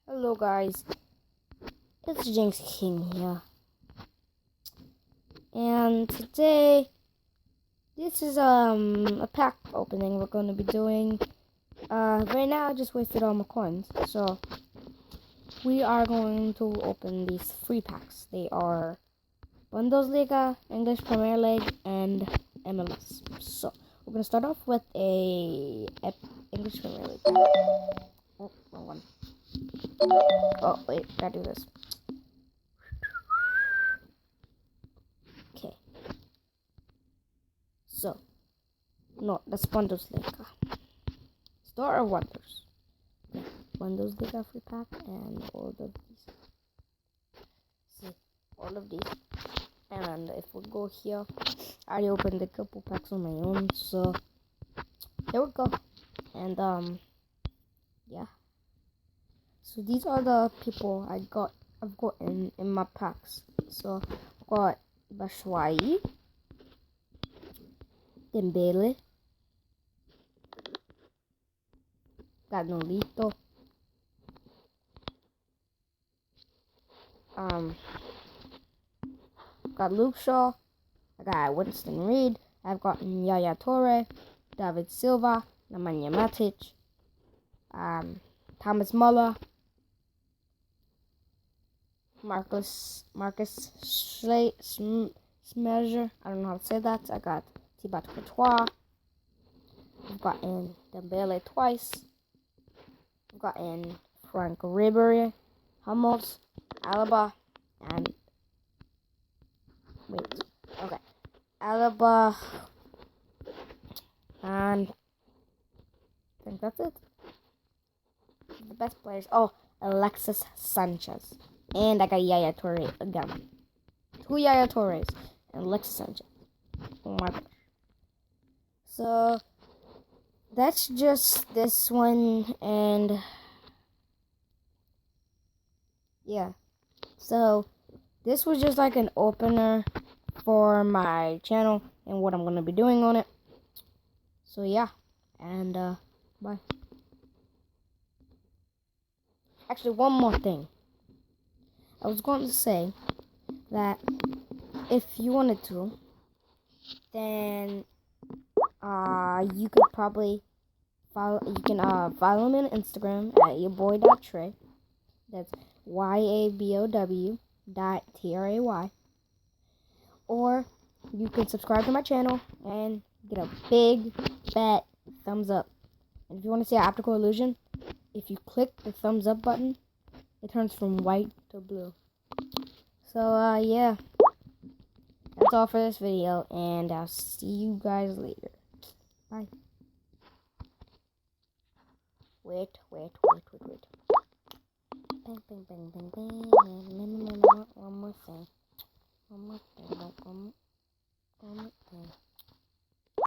Hello guys, it's Jinx King here, and today this is a pack opening we're going to be doing. Right now I just wasted all my coins, so we are going to open these free packs. They are Bundesliga, English Premier League, and MLS. So we're going to start off with a English Premier League pack. Oh, wrong one. Oh wait, gotta do this. Okay. So, no, that's Bundesliga. Star of Wonders. Okay. Bundesliga free pack and all of these. See, all of these. And if we go here, I already opened a couple packs on my own, so here we go. And yeah. So these are the people I've got in my packs. So I've got Batshuayi, Dembele, got Nolito, got Luke Shaw, I got Winston Reed, I've got Yaya Toure, David Silva, Nemanja Matic, Thomas Muller, Marcus Schmezer, I don't know how to say that. I got Thibaut Courtois, I've gotten Dembele twice, I've gotten Frank Ribery, Hummels, Alaba, and Alaba, and I think that's it. The best players. Oh, Alexis Sanchez, and I got Yaya Toure again. 2 Yaya Toures and Alexis Sanchez. Oh my gosh. So that's just this one, and yeah. So this was just like an opener for my channel and what I'm gonna be doing on it. So yeah, and bye. Actually, one more thing. I was going to say that if you wanted to, then you could probably follow me on Instagram at yourboy.trey. That's YABOW.TRAY. Or you can subscribe to my channel and get a big fat thumbs up. And if you want to see an optical illusion, if you click the thumbs up button, it turns from white to blue. So yeah, that's all for this video, and I'll see you guys later. Bye. Wait. Bang, bang, bang, bang, bang.